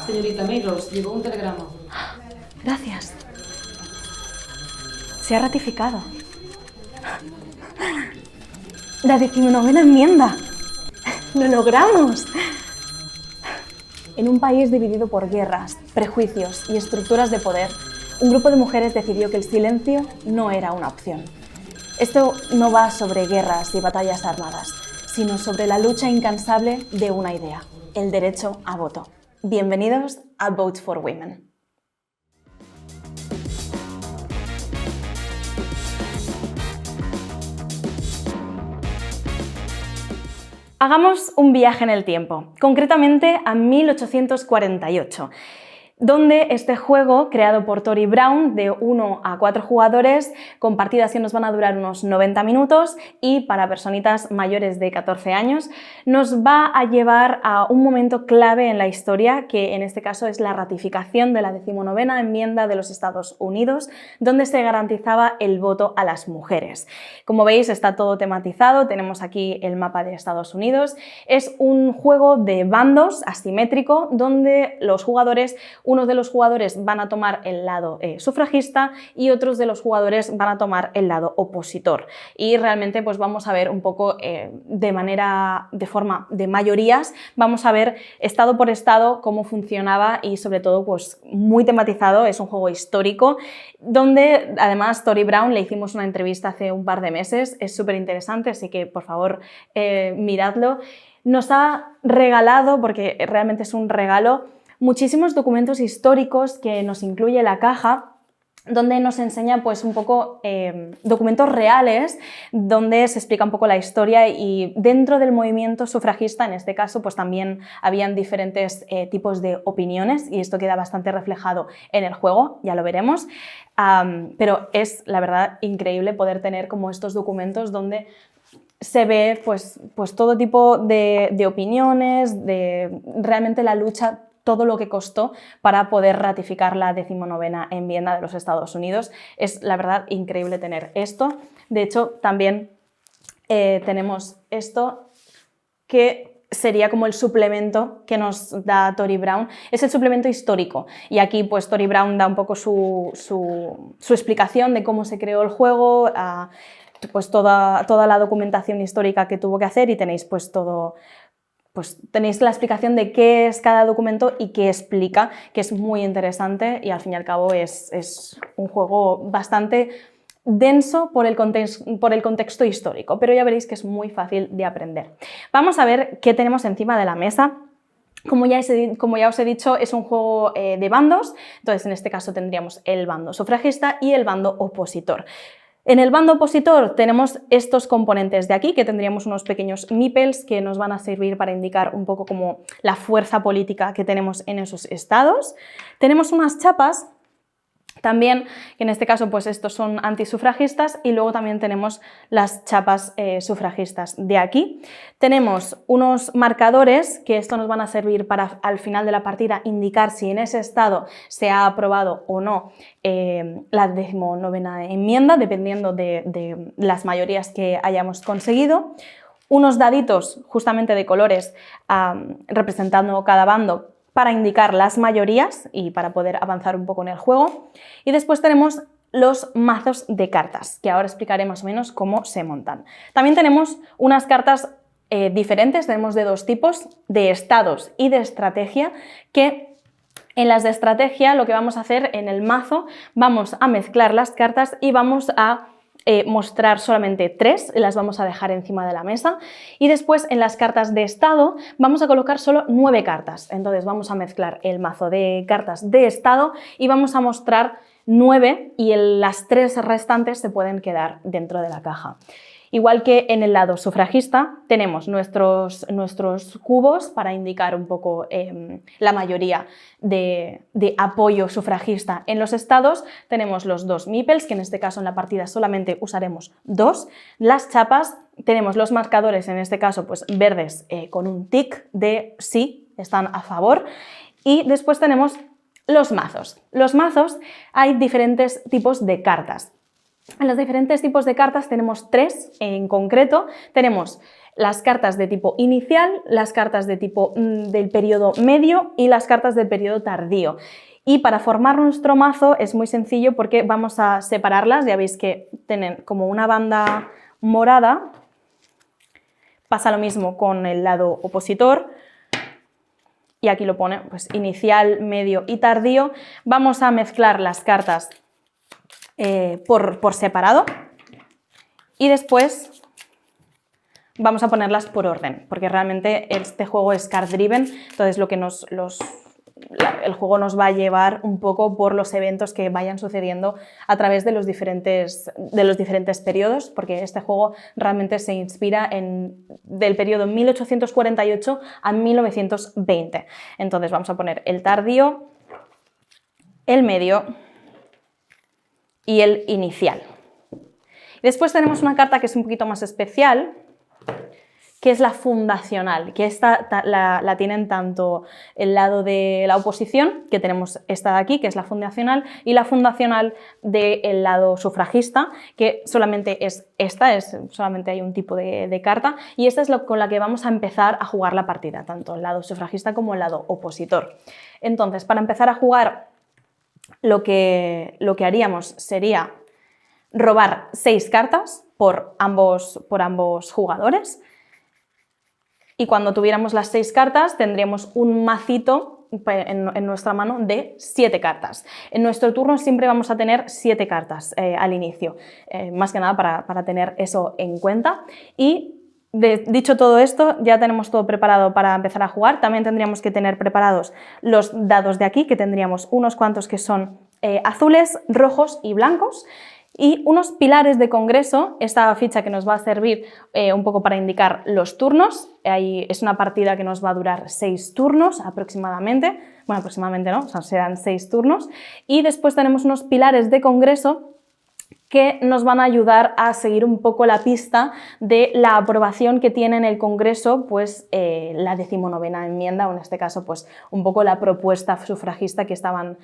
Señorita Mayros, llegó un telegrama. Gracias. Se ha ratificado. La 19ª enmienda. ¡Lo logramos! En un país dividido por guerras, prejuicios y estructuras de poder, un grupo de mujeres decidió que el silencio no era una opción. Esto no va sobre guerras y batallas armadas, sino sobre la lucha incansable de una idea, el derecho a voto. Bienvenidos a Vote for Women. Hagamos un viaje en el tiempo, concretamente a 1848. Donde este juego, creado por Tori Brown, de 1 a 4 jugadores, con partidas que nos van a durar unos 90 minutos y para personitas mayores de 14 años, nos va a llevar a un momento clave en la historia, que en este caso es la ratificación de la 19ª enmienda de los Estados Unidos, donde se garantizaba el voto a las mujeres. Como veis, está todo tematizado, tenemos aquí el mapa de Estados Unidos. Es un juego de bandos asimétrico, donde unos de los jugadores van a tomar el lado sufragista y otros de los jugadores van a tomar el lado opositor. Y realmente pues vamos a ver un poco de forma de mayorías, vamos a ver estado por estado cómo funcionaba y sobre todo pues muy tematizado. Es un juego histórico donde además Tori Brown le hicimos una entrevista hace un par de meses, es súper interesante, así que por favor miradlo. Nos ha regalado, porque realmente es un regalo, muchísimos documentos históricos que nos incluye la caja, donde nos enseña pues un poco documentos reales donde se explica un poco la historia, y dentro del movimiento sufragista en este caso pues también habían diferentes tipos de opiniones, y esto queda bastante reflejado en el juego, ya lo veremos, pero es la verdad increíble poder tener como estos documentos donde se ve pues todo tipo de opiniones, de realmente la lucha, todo lo que costó para poder ratificar la 19ª enmienda de los Estados Unidos. Es la verdad increíble tener esto. De hecho, también tenemos esto, que sería como el suplemento que nos da Tori Brown. Es el suplemento histórico, y aquí pues Tori Brown da un poco su explicación de cómo se creó el juego, pues toda la documentación histórica que tuvo que hacer, y tenéis pues todo. Pues tenéis la explicación de qué es cada documento y qué explica, que es muy interesante, y al fin y al cabo es un juego bastante denso por el contexto histórico, pero ya veréis que es muy fácil de aprender. Vamos a ver qué tenemos encima de la mesa. Como ya os he dicho, es un juego de bandos, entonces en este caso tendríamos el bando sufragista y el bando opositor. En el bando opositor tenemos estos componentes de aquí, que tendríamos unos pequeños meeples que nos van a servir para indicar un poco como la fuerza política que tenemos en esos estados. Tenemos unas chapas también, que en este caso pues estos son antisufragistas, y luego también tenemos las chapas sufragistas de aquí. Tenemos unos marcadores, que esto nos van a servir para al final de la partida indicar si en ese estado se ha aprobado o no la 19ª enmienda, dependiendo de las mayorías que hayamos conseguido. Unos daditos justamente de colores representando cada bando, para indicar las mayorías y para poder avanzar un poco en el juego. Y después tenemos los mazos de cartas, que ahora explicaré más o menos cómo se montan. También tenemos unas cartas diferentes, tenemos de dos tipos, de estados y de estrategia, que en las de estrategia lo que vamos a hacer en el mazo, vamos a mezclar las cartas y vamos a mostrar solamente 3, las vamos a dejar encima de la mesa, y después en las cartas de estado vamos a colocar solo 9 cartas. Entonces vamos a mezclar el mazo de cartas de estado y vamos a mostrar 9, y las 3 restantes se pueden quedar dentro de la caja. Igual que en el lado sufragista tenemos nuestros cubos para indicar un poco la mayoría de apoyo sufragista en los estados. Tenemos los 2 meeples, que en este caso en la partida solamente usaremos 2. Las chapas, tenemos los marcadores, en este caso pues verdes con un tic de sí, están a favor. Y después tenemos los mazos. Los mazos, hay diferentes tipos de cartas. En los diferentes tipos de cartas tenemos 3 en concreto. Tenemos las cartas de tipo inicial, las cartas de tipo del periodo medio y las cartas del periodo tardío. Y para formar nuestro mazo es muy sencillo porque vamos a separarlas, ya veis que tienen como una banda morada, pasa lo mismo con el lado opositor, y aquí lo pone pues, inicial, medio y tardío. Vamos a mezclar las cartas por separado y después vamos a ponerlas por orden, porque realmente este juego es card driven, entonces lo que el juego nos va a llevar un poco por los eventos que vayan sucediendo a través de los diferentes periodos, porque este juego realmente se inspira del periodo 1848 a 1920. Entonces vamos a poner el tardío, el medio y el inicial. Después tenemos una carta que es un poquito más especial, que es la fundacional, que esta la tienen tanto el lado de la oposición, que tenemos esta de aquí, que es la fundacional, y la fundacional del lado sufragista, que solamente es esta, solamente hay un tipo de carta, y esta es con la que vamos a empezar a jugar la partida, tanto el lado sufragista como el lado opositor. Entonces, para empezar a jugar, lo que haríamos sería robar 6 cartas por ambos jugadores. Y cuando tuviéramos las 6 cartas tendríamos un macito en nuestra mano de 7 cartas. En nuestro turno siempre vamos a tener 7 cartas al inicio, más que nada para tener eso en cuenta. Y dicho todo esto, ya tenemos todo preparado para empezar a jugar. También tendríamos que tener preparados los dados de aquí, que tendríamos unos cuantos que son azules, rojos y blancos. Y unos pilares de congreso, esta ficha que nos va a servir un poco para indicar los turnos. Es una partida que nos va a durar 6 turnos aproximadamente. Bueno, aproximadamente no, o sea, serán 6 turnos. Y después tenemos unos pilares de congreso que nos van a ayudar a seguir un poco la pista de la aprobación que tiene en el Congreso pues, la 19ª enmienda, o en este caso pues, un poco la propuesta sufragista que estaban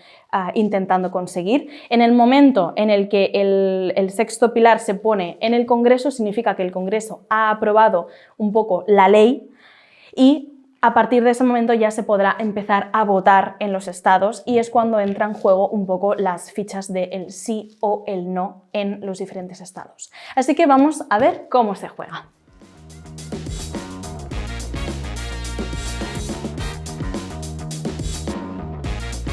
intentando conseguir. En el momento en el que el sexto pilar se pone en el Congreso, significa que el Congreso ha aprobado un poco la ley y a partir de ese momento ya se podrá empezar a votar en los estados y es cuando entra en juego un poco las fichas del sí o el no en los diferentes estados. Así que vamos a ver cómo se juega.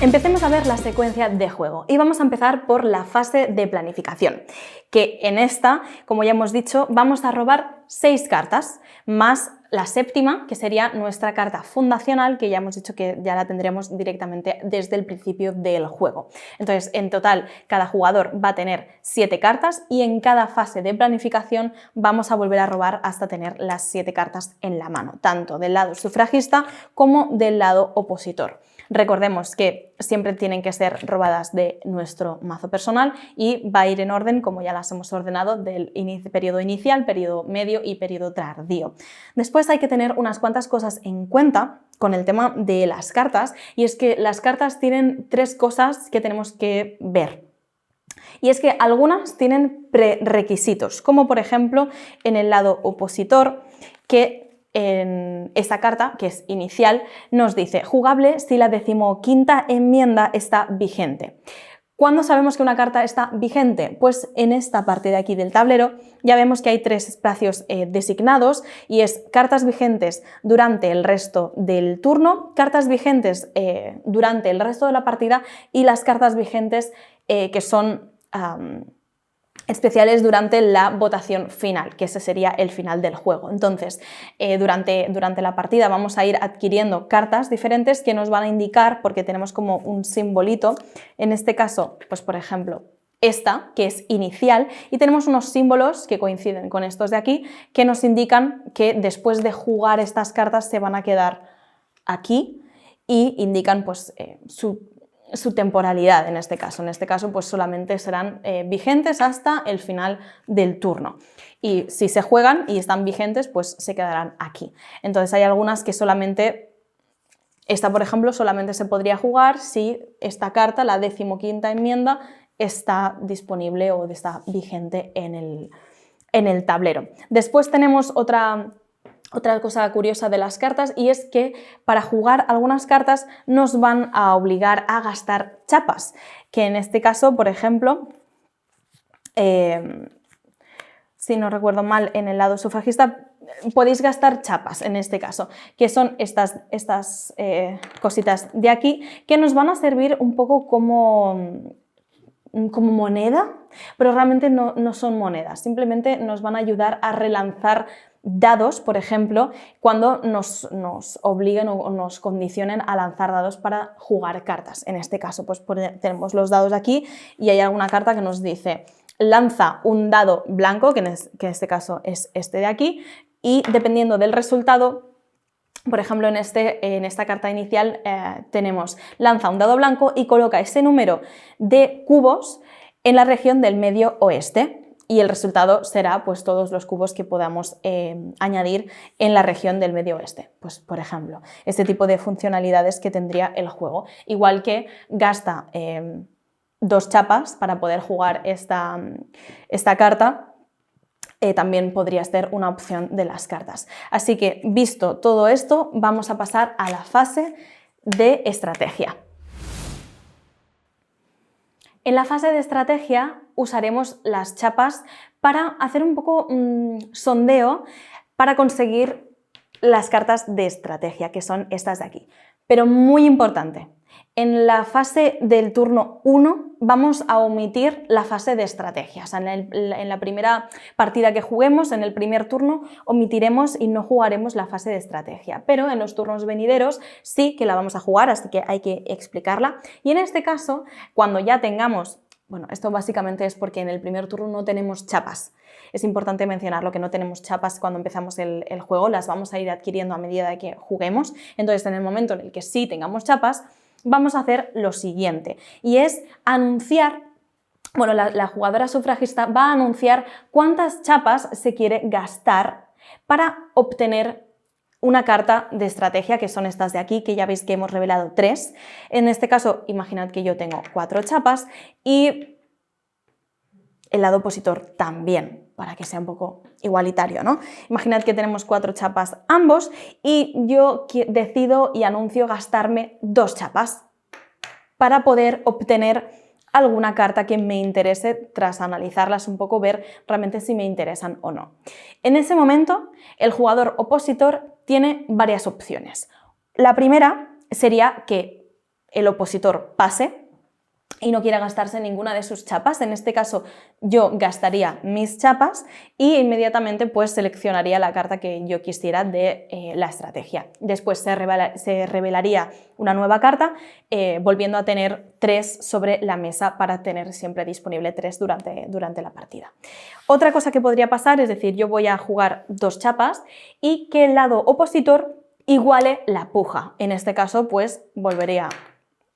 Empecemos a ver la secuencia de juego y vamos a empezar por la fase de planificación, que en esta, como ya hemos dicho, vamos a robar 6 cartas, más la séptima, que sería nuestra carta fundacional, que ya hemos dicho que ya la tendremos directamente desde el principio del juego. Entonces, en total, cada jugador va a tener 7 cartas y en cada fase de planificación vamos a volver a robar hasta tener las 7 cartas en la mano, tanto del lado sufragista como del lado opositor. Recordemos que siempre tienen que ser robadas de nuestro mazo personal y va a ir en orden como ya las hemos ordenado del periodo inicial, periodo medio y periodo tardío. Después hay que tener unas cuantas cosas en cuenta con el tema de las cartas y es que las cartas tienen 3 cosas que tenemos que ver. Y es que algunas tienen prerequisitos, como por ejemplo en el lado opositor, que en esta carta, que es inicial, nos dice jugable si la 15ª enmienda está vigente. ¿Cuándo sabemos que una carta está vigente? Pues en esta parte de aquí del tablero ya vemos que hay 3 espacios designados y es cartas vigentes durante el resto del turno, cartas vigentes durante el resto de la partida y las cartas vigentes que son especiales durante la votación final, que ese sería el final del juego. Entonces, durante la partida vamos a ir adquiriendo cartas diferentes que nos van a indicar, porque tenemos como un simbolito, en este caso, pues por ejemplo, esta, que es inicial, y tenemos unos símbolos que coinciden con estos de aquí, que nos indican que después de jugar estas cartas se van a quedar aquí y indican pues su temporalidad en este caso. En este caso pues solamente serán vigentes hasta el final del turno. Y si se juegan y están vigentes, pues se quedarán aquí. Entonces hay algunas que solamente, esta por ejemplo, solamente se podría jugar si esta carta, la 15ª enmienda, está disponible o está vigente en el tablero. Después tenemos otra Otra cosa curiosa de las cartas, y es que para jugar algunas cartas nos van a obligar a gastar chapas, que en este caso, por ejemplo, si no recuerdo mal, en el lado sufragista podéis gastar chapas en este caso, que son estas cositas de aquí, que nos van a servir un poco como moneda, pero realmente no son monedas, simplemente nos van a ayudar a relanzar dados, por ejemplo, cuando nos obliguen o nos condicionen a lanzar dados para jugar cartas. En este caso, pues tenemos los dados aquí y hay alguna carta que nos dice lanza un dado blanco, que en este caso es este de aquí, y dependiendo del resultado, por ejemplo, en esta carta inicial tenemos lanza un dado blanco y coloca ese número de cubos en la región del medio oeste. Y el resultado será pues, todos los cubos que podamos añadir en la región del medio oeste. Pues, por ejemplo, este tipo de funcionalidades que tendría el juego. Igual que gasta 2 chapas para poder jugar esta carta, también podría ser una opción de las cartas. Así que, visto todo esto, vamos a pasar a la fase de estrategia. En la fase de estrategia usaremos las chapas para hacer un poco sondeo para conseguir las cartas de estrategia, que son estas de aquí. Pero muy importante, en la fase del turno 1 vamos a omitir la fase de estrategia. O sea, en la primera partida que juguemos, en el primer turno, omitiremos y no jugaremos la fase de estrategia. Pero en los turnos venideros sí que la vamos a jugar, así que hay que explicarla. Y en este caso, cuando ya tengamos... Bueno, esto básicamente es porque en el primer turno no tenemos chapas. Es importante mencionarlo, que no tenemos chapas cuando empezamos el juego, las vamos a ir adquiriendo a medida de que juguemos. Entonces, en el momento en el que sí tengamos chapas, vamos a hacer lo siguiente, y es anunciar, bueno, la jugadora sufragista va a anunciar cuántas chapas se quiere gastar para obtener una carta de estrategia, que son estas de aquí, que ya veis que hemos revelado 3. En este caso, imaginad que yo tengo 4 chapas y el lado opositor también, para que sea un poco igualitario, ¿no? Imaginad que tenemos 4 chapas ambos y yo decido y anuncio gastarme 2 chapas para poder obtener alguna carta que me interese, tras analizarlas un poco, ver realmente si me interesan o no. En ese momento, el jugador opositor tiene varias opciones. La primera sería que el opositor pase y no quiera gastarse ninguna de sus chapas. En este caso yo gastaría mis chapas y inmediatamente pues seleccionaría la carta que yo quisiera de la estrategia. Después se revelaría una nueva carta, volviendo a tener 3 sobre la mesa para tener siempre disponible 3 durante la partida. Otra cosa que podría pasar es decir, yo voy a jugar 2 chapas y que el lado opositor iguale la puja. En este caso pues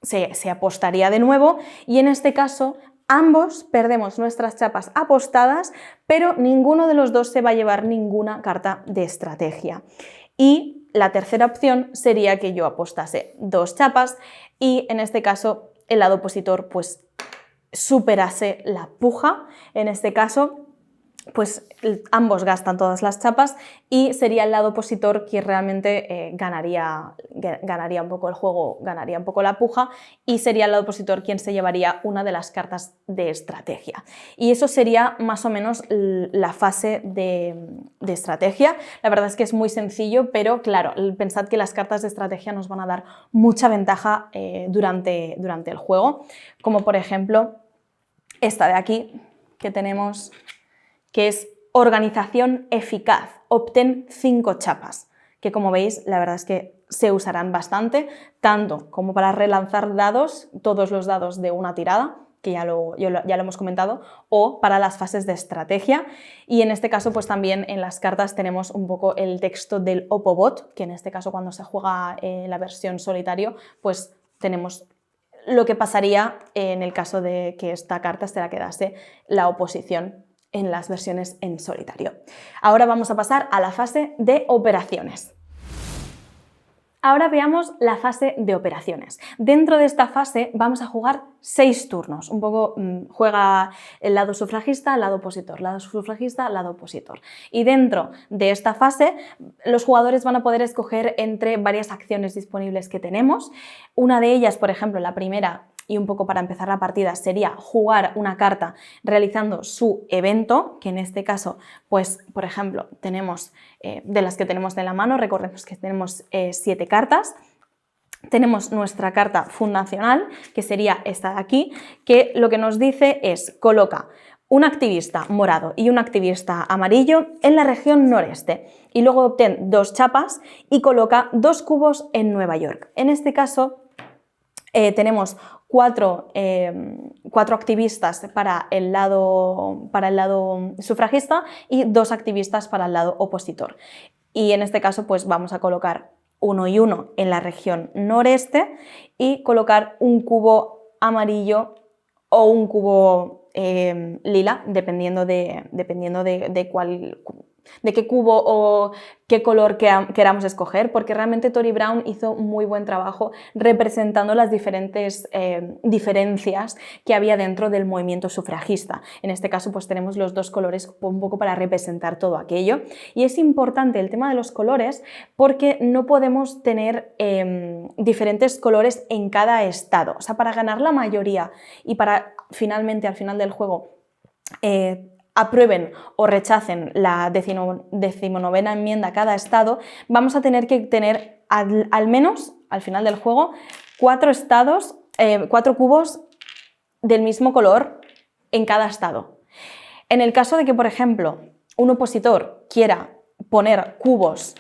se apostaría de nuevo y en este caso ambos perdemos nuestras chapas apostadas, pero ninguno de los dos se va a llevar ninguna carta de estrategia. Y la tercera opción sería que yo apostase 2 chapas y en este caso el lado opositor pues superase la puja. En este caso pues ambos gastan todas las chapas y sería el lado opositor quien realmente ganaría un poco el juego, ganaría un poco la puja, y sería el lado opositor quien se llevaría una de las cartas de estrategia. Y eso sería más o menos la fase de estrategia. La verdad es que es muy sencillo, pero claro, pensad que las cartas de estrategia nos van a dar mucha ventaja durante el juego, como por ejemplo esta de aquí que tenemos, que es organización eficaz, obtén 5 chapas, que como veis la verdad es que se usarán bastante, tanto como para relanzar dados, todos los dados de una tirada, que ya lo hemos comentado, o para las fases de estrategia. Y en este caso pues también en las cartas tenemos un poco el texto del Opobot, que en este caso cuando se juega en la versión solitario pues tenemos lo que pasaría en el caso de que esta carta se la quedase la oposición en las versiones en solitario. Ahora vamos a pasar a la fase de operaciones. Ahora veamos la fase de operaciones. Dentro de esta fase vamos a jugar 6 turnos. Un poco juega el lado sufragista, lado opositor, lado sufragista, lado opositor. Y dentro de esta fase los jugadores van a poder escoger entre varias acciones disponibles que tenemos. Una de ellas, por ejemplo, la primera, y un poco para empezar la partida, sería jugar una carta realizando su evento, que en este caso, pues, por ejemplo, tenemos de las que tenemos de la mano, recordemos que tenemos 7 cartas. Tenemos nuestra carta fundacional, que sería esta de aquí, que lo que nos dice es: coloca un activista morado y un activista amarillo en la región noreste y luego obtén 2 chapas y coloca 2 cubos en Nueva York. En este caso tenemos 4 activistas para el lado sufragista y 2 activistas para el lado opositor. Y en este caso pues vamos a colocar 1 y 1 en la región noreste y colocar un cubo amarillo o un cubo lila, dependiendo de qué cubo o qué color queramos escoger, porque realmente Tori Brown hizo muy buen trabajo representando las diferentes diferencias que había dentro del movimiento sufragista. En este caso pues tenemos los 2 colores un poco para representar todo aquello, y es importante el tema de los colores porque no podemos tener diferentes colores en cada estado. O sea, para ganar la mayoría y para finalmente al final del juego aprueben o rechacen la 19ª enmienda a cada estado, vamos a tener que tener al menos al final del juego 4 cubos del mismo color en cada estado. En el caso de que, por ejemplo, un opositor quiera poner cubos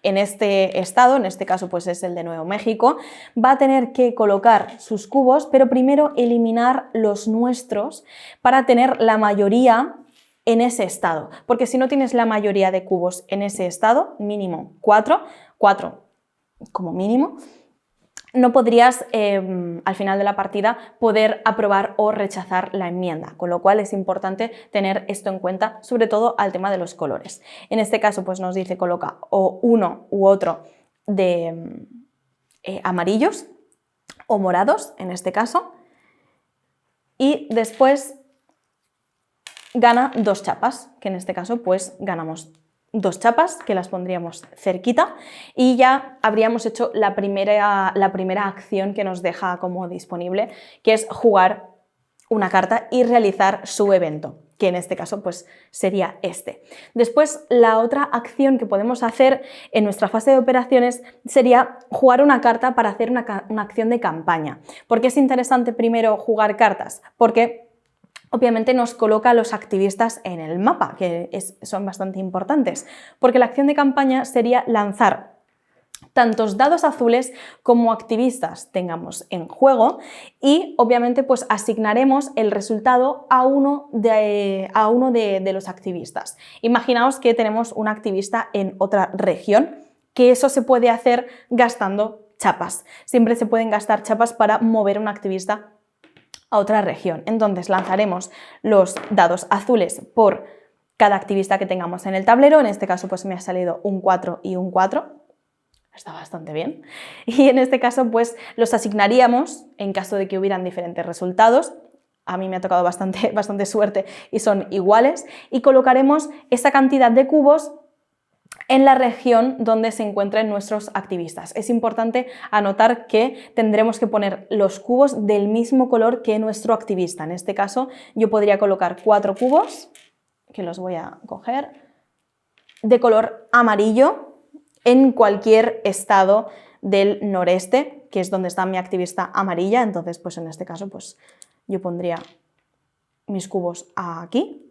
en este estado, en este caso pues es el de Nuevo México, va a tener que colocar sus cubos, pero primero eliminar los nuestros para tener la mayoría en ese estado, porque si no tienes la mayoría de cubos en ese estado, mínimo 4 como mínimo, no podrías al final de la partida poder aprobar o rechazar la enmienda, con lo cual es importante tener esto en cuenta, sobre todo al tema de los colores. En este caso pues nos dice coloca o uno u otro de amarillos o morados en este caso, y después gana 2 chapas, que en este caso pues ganamos 2 chapas que las pondríamos cerquita y ya habríamos hecho la primera acción que nos deja como disponible, que es jugar una carta y realizar su evento, que en este caso pues sería este. Después, la otra acción que podemos hacer en nuestra fase de operaciones sería jugar una carta para hacer una acción de campaña. ¿Por qué es interesante primero jugar cartas? Porque obviamente nos coloca a los activistas en el mapa, que son bastante importantes, porque la acción de campaña sería lanzar tantos dados azules como activistas tengamos en juego y obviamente pues asignaremos el resultado a uno de los activistas. Imaginaos que tenemos un activista en otra región, que eso se puede hacer gastando chapas. Siempre se pueden gastar chapas para mover un activista a otra región. Entonces lanzaremos los dados azules por cada activista que tengamos en el tablero. En este caso pues me ha salido un 4 y un 4. Está bastante bien. Y en este caso pues los asignaríamos en caso de que hubieran diferentes resultados. A mí me ha tocado bastante suerte y son iguales. Y colocaremos esa cantidad de cubos en la región donde se encuentren nuestros activistas. Es importante anotar que tendremos que poner los cubos del mismo color que nuestro activista. En este caso yo podría colocar 4 cubos, que los voy a coger, de color amarillo en cualquier estado del noreste, que es donde está mi activista amarilla. Entonces pues en este caso pues yo pondría mis cubos aquí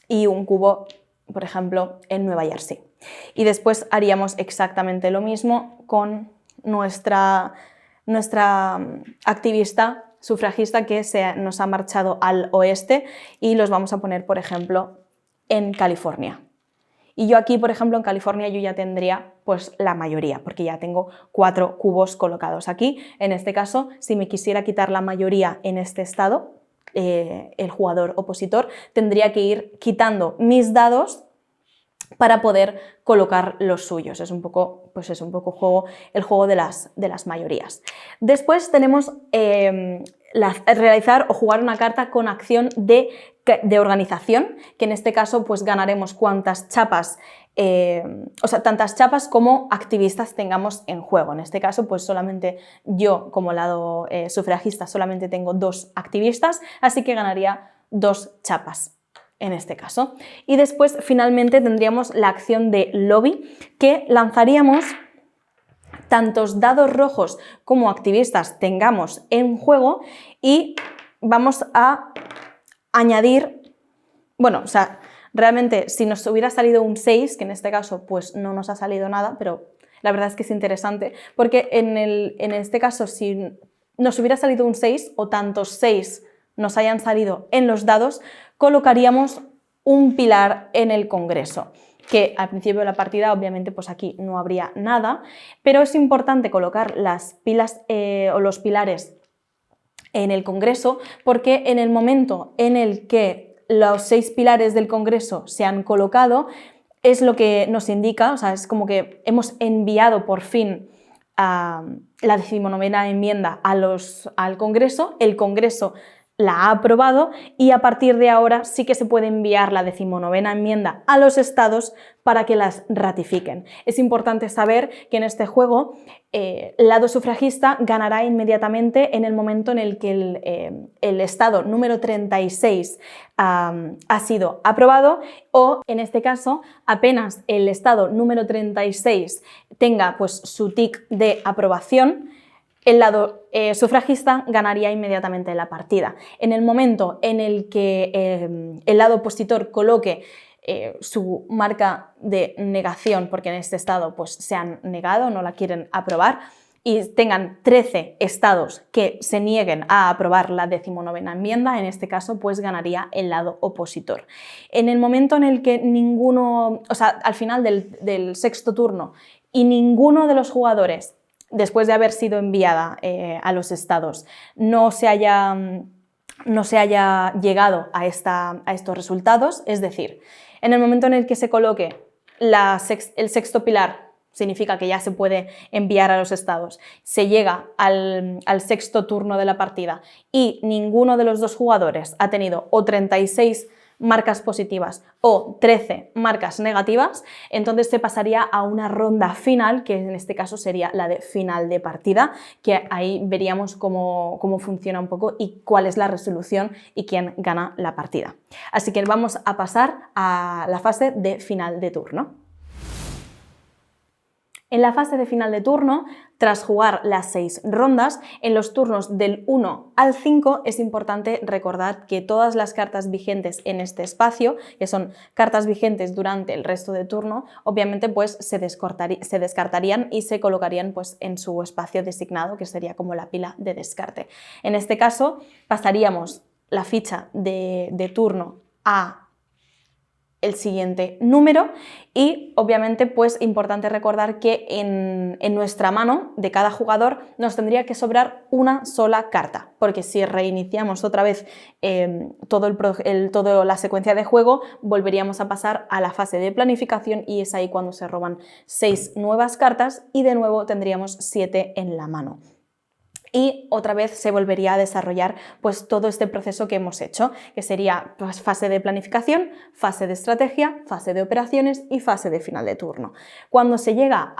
y un cubo, por ejemplo, en Nueva Jersey. Y después haríamos exactamente lo mismo con nuestra activista sufragista que nos ha marchado al oeste y los vamos a poner, por ejemplo, en California. Y yo aquí, por ejemplo, en California yo ya tendría pues la mayoría, porque ya tengo 4 cubos colocados aquí. En este caso, si me quisiera quitar la mayoría en este estado, el jugador opositor tendría que ir quitando mis dados para poder colocar los suyos. Es un poco, pues es un poco el juego de las mayorías. Después tenemos realizar o jugar una carta con acción de organización, que en este caso pues ganaremos cuantas chapas, o sea, tantas chapas como activistas tengamos en juego. En este caso pues solamente yo, como lado sufragista, solamente tengo 2 activistas, así que ganaría 2 chapas en este caso. Y después finalmente tendríamos la acción de lobby, que lanzaríamos tantos dados rojos como activistas tengamos en juego y vamos a añadir, bueno, o sea, realmente si nos hubiera salido un 6, que en este caso pues no nos ha salido nada, pero la verdad es que es interesante, porque en este caso si nos hubiera salido un 6 o tantos 6 nos hayan salido en los dados, colocaríamos un pilar en el Congreso, que al principio de la partida obviamente pues aquí no habría nada, pero es importante colocar las pilas o los pilares en el Congreso, porque en el momento en el que los 6 pilares del Congreso se han colocado, es lo que nos indica, o sea, es como que hemos enviado por fin a la 19ª enmienda al Congreso, el Congreso la ha aprobado y a partir de ahora sí que se puede enviar la 19ª enmienda a los estados para que las ratifiquen. Es importante saber que en este juego el lado sufragista ganará inmediatamente en el momento en el que el estado número 36 ha sido aprobado, o en este caso apenas el estado número 36 tenga pues su tic de aprobación, el lado sufragista ganaría inmediatamente la partida. En el momento en el que el lado opositor coloque su marca de negación, porque en este estado pues, se han negado, no la quieren aprobar, y tengan 13 estados que se nieguen a aprobar la 19ª enmienda, en este caso pues ganaría el lado opositor. En el momento en el que ninguno, o sea, al final del sexto turno, y ninguno de los jugadores, después de haber sido enviada a los estados, no se haya llegado a estos resultados, es decir, en el momento en el que se coloque el sexto pilar, significa que ya se puede enviar a los estados, se llega al sexto turno de la partida y ninguno de los 2 jugadores ha tenido o 36 marcas positivas o 13 marcas negativas, entonces se pasaría a una ronda final, que en este caso sería la de final de partida, que ahí veríamos cómo funciona un poco y cuál es la resolución y quién gana la partida. Así que vamos a pasar a la fase de final de turno. En la fase de final de turno, tras jugar las 6 rondas, en los turnos del 1 al 5 es importante recordar que todas las cartas vigentes en este espacio, que son cartas vigentes durante el resto de turno, obviamente pues se descartarían y se colocarían pues en su espacio designado, que sería como la pila de descarte. En este caso pasaríamos la ficha de turno a el siguiente número y obviamente pues importante recordar que en nuestra mano de cada jugador nos tendría que sobrar una sola carta, porque si reiniciamos otra vez toda la secuencia de juego, volveríamos a pasar a la fase de planificación y es ahí cuando se roban 6 nuevas cartas y de nuevo tendríamos 7 en la mano. Y otra vez se volvería a desarrollar pues, todo este proceso que hemos hecho, que sería pues, fase de planificación, fase de estrategia, fase de operaciones y fase de final de turno. Cuando se llega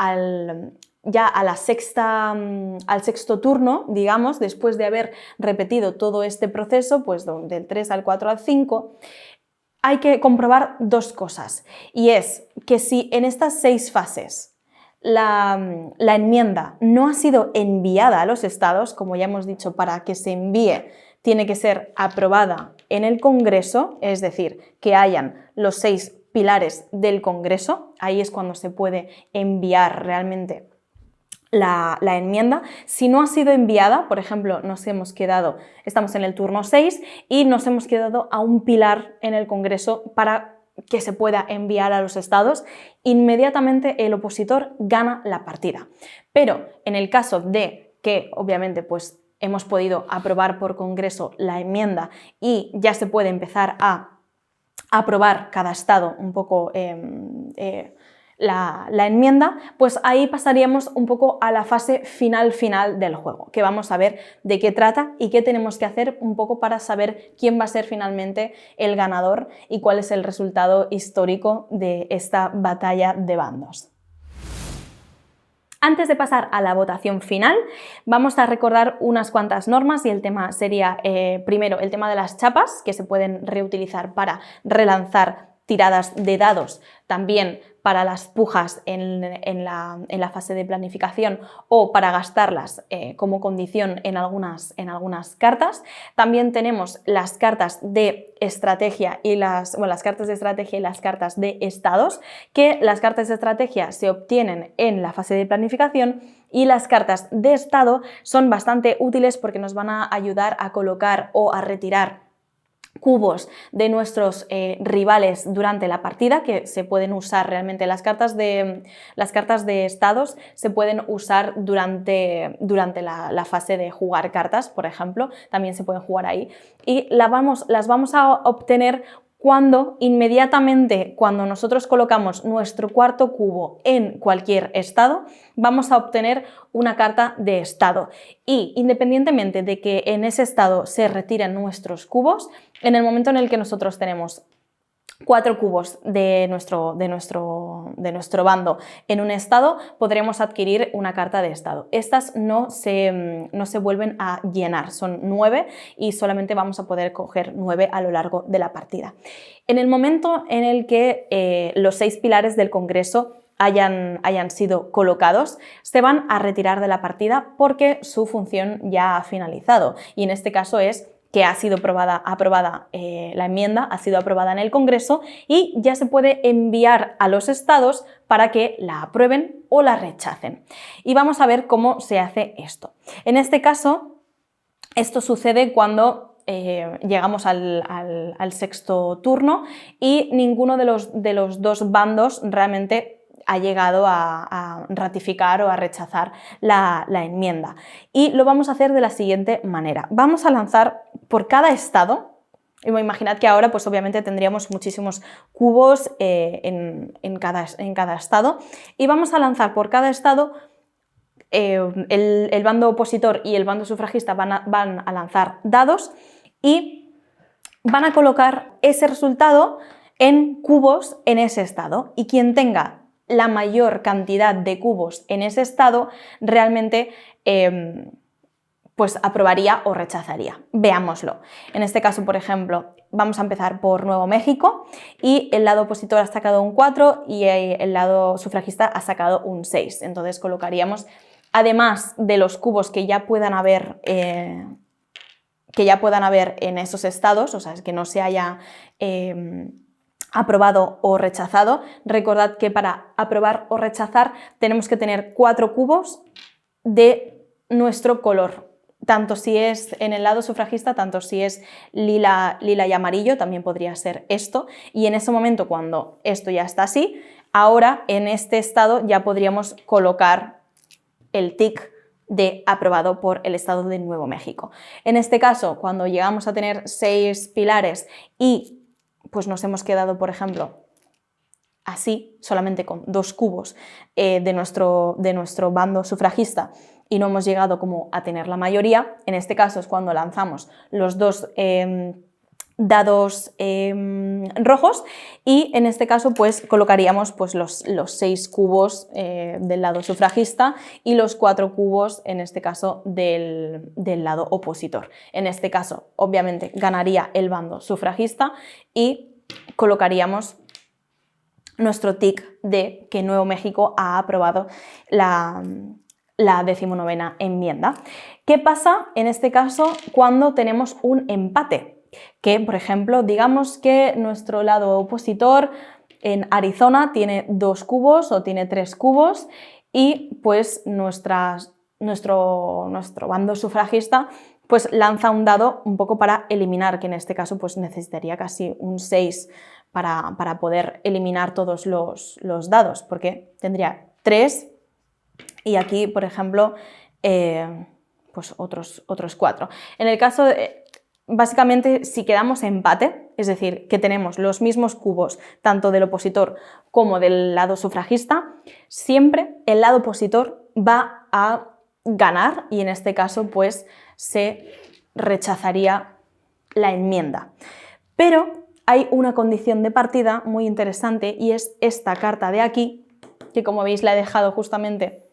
ya al sexto turno, digamos, después de haber repetido todo este proceso, pues del 3 al 4 al 5, hay que comprobar 2 cosas. Y es que si en estas 6 fases la enmienda no ha sido enviada a los estados, como ya hemos dicho, para que se envíe tiene que ser aprobada en el Congreso, es decir, que hayan los 6 pilares del Congreso, ahí es cuando se puede enviar realmente la enmienda. Si no ha sido enviada, por ejemplo, estamos en el turno 6 y nos hemos quedado a un pilar en el Congreso para que se pueda enviar a los estados, inmediatamente el opositor gana la partida. Pero en el caso de que obviamente pues hemos podido aprobar por Congreso la enmienda y ya se puede empezar a aprobar cada estado un poco la enmienda, pues ahí pasaríamos un poco a la fase final del juego, que vamos a ver de qué trata y qué tenemos que hacer un poco para saber quién va a ser finalmente el ganador y cuál es el resultado histórico de esta batalla de bandos. Antes de pasar a la votación final, vamos a recordar unas cuantas normas y el tema sería, primero, el tema de las chapas, que se pueden reutilizar para relanzar tiradas de dados, también para las pujas en la fase de planificación o para gastarlas como condición en algunas cartas. También tenemos las cartas de estrategia y las cartas de estrategia y las cartas de estados, que las cartas de estrategia se obtienen en la fase de planificación y las cartas de estado son bastante útiles porque nos van a ayudar a colocar o a retirar cubos de nuestros rivales durante la partida, que se pueden usar realmente. Las cartas de estados se pueden usar durante la fase de jugar cartas, por ejemplo, también se pueden jugar ahí, y las vamos a obtener inmediatamente cuando nosotros colocamos nuestro cuarto cubo en cualquier estado, vamos a obtener una carta de estado. Y independientemente de que en ese estado se retiren nuestros cubos, en el momento en el que nosotros tenemos 4 cubos de nuestro bando en un estado, podremos adquirir una carta de estado. Estas no se vuelven a llenar, son 9 y solamente vamos a poder coger 9 a lo largo de la partida. En el momento en el que los 6 pilares del Congreso hayan sido colocados, se van a retirar de la partida porque su función ya ha finalizado, y en este caso es que ha sido aprobada la enmienda, ha sido aprobada en el Congreso y ya se puede enviar a los estados para que la aprueben o la rechacen. Y vamos a ver cómo se hace esto. En este caso, esto sucede cuando llegamos al sexto turno y ninguno de los dos bandos realmente ha llegado a ratificar o a rechazar la enmienda. Y lo vamos a hacer de la siguiente manera. Vamos a lanzar por cada estado. Imaginad que ahora pues obviamente tendríamos muchísimos cubos en cada estado, y vamos a lanzar por cada estado. El bando opositor y el bando sufragista van a lanzar dados y van a colocar ese resultado en cubos en ese estado, y quien tenga la mayor cantidad de cubos en ese estado realmente pues aprobaría o rechazaría. Veámoslo. En este caso, por ejemplo, vamos a empezar por Nuevo México y el lado opositor ha sacado un 4 y el lado sufragista ha sacado un 6. Entonces colocaríamos, además de los cubos que ya puedan haber en esos estados, o sea, que no se haya aprobado o rechazado. Recordad que para aprobar o rechazar tenemos que tener 4 cubos de nuestro color, tanto si es en el lado sufragista, tanto si es lila y amarillo, también podría ser esto, y en ese momento, cuando esto ya está así, ahora en este estado ya podríamos colocar el tic de aprobado por el estado de Nuevo México. En este caso, cuando llegamos a tener 6 pilares y pues nos hemos quedado, por ejemplo, así, solamente con 2 cubos de nuestro bando sufragista, y no hemos llegado como a tener la mayoría, en este caso es cuando lanzamos los 2 dados rojos, y en este caso pues colocaríamos pues los 6 cubos del lado sufragista y los 4 cubos en este caso del lado opositor. En este caso obviamente ganaría el bando sufragista y colocaríamos nuestro tic de que Nuevo México ha aprobado la 19ª enmienda. ¿Qué pasa en este caso cuando tenemos un empate? Que, por ejemplo, digamos que nuestro lado opositor en Arizona tiene 2 cubos o tiene 3 cubos y pues nuestro bando sufragista pues lanza un dado un poco para eliminar, que en este caso pues necesitaría casi un 6 para poder eliminar todos los dados, porque tendría 3 y aquí, por ejemplo, pues otros 4. En el caso básicamente, si quedamos empate, es decir, que tenemos los mismos cubos tanto del opositor como del lado sufragista, siempre el lado opositor va a ganar y en este caso pues se rechazaría la enmienda. Pero hay una condición de partida muy interesante y es esta carta de aquí, que como veis la he dejado justamente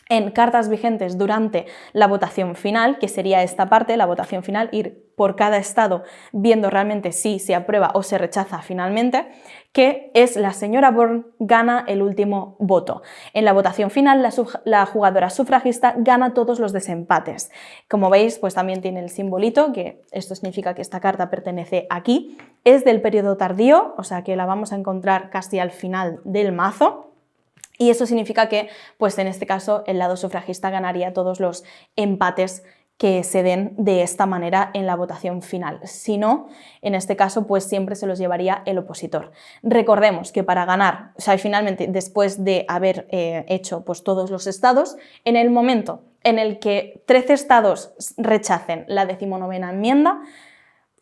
en cartas vigentes durante la votación final, que sería esta parte, la votación final, ir por cada estado viendo realmente si se aprueba o se rechaza finalmente, que es la señora Bourne gana el último voto. En la votación final la jugadora sufragista gana todos los desempates. Como veis, pues también tiene el simbolito, que esto significa que esta carta pertenece aquí. Es del periodo tardío, o sea que la vamos a encontrar casi al final del mazo. Y eso significa que, pues en este caso, el lado sufragista ganaría todos los empates que se den de esta manera en la votación final. Si no, en este caso, pues siempre se los llevaría el opositor. Recordemos que para ganar, o sea, finalmente, después de haber hecho pues, todos los estados, en el momento en el que 13 estados rechacen la 19ª enmienda,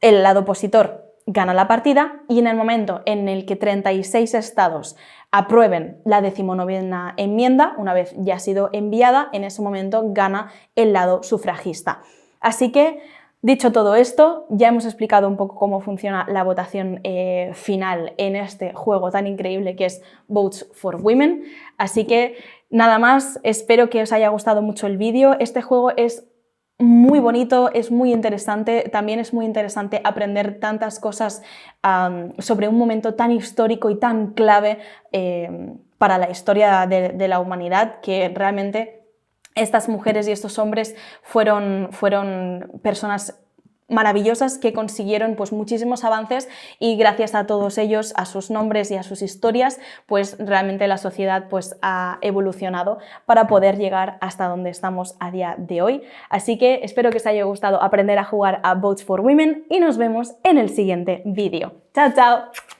el lado opositor gana la partida y en el momento en el que 36 estados aprueben la 19ª enmienda, una vez ya ha sido enviada, en ese momento gana el lado sufragista. Así que, dicho todo esto, ya hemos explicado un poco cómo funciona la votación final en este juego tan increíble que es Votes for Women. Así que, nada más, espero que os haya gustado mucho el vídeo. Este juego es muy bonito, es muy interesante, también es muy interesante aprender tantas cosas sobre un momento tan histórico y tan clave para la historia de la humanidad, que realmente estas mujeres y estos hombres fueron personas maravillosas que consiguieron pues muchísimos avances y gracias a todos ellos, a sus nombres y a sus historias, pues realmente la sociedad pues ha evolucionado para poder llegar hasta donde estamos a día de hoy. Así que espero que os haya gustado aprender a jugar a Votes for Women y nos vemos en el siguiente vídeo. ¡Chao, chao!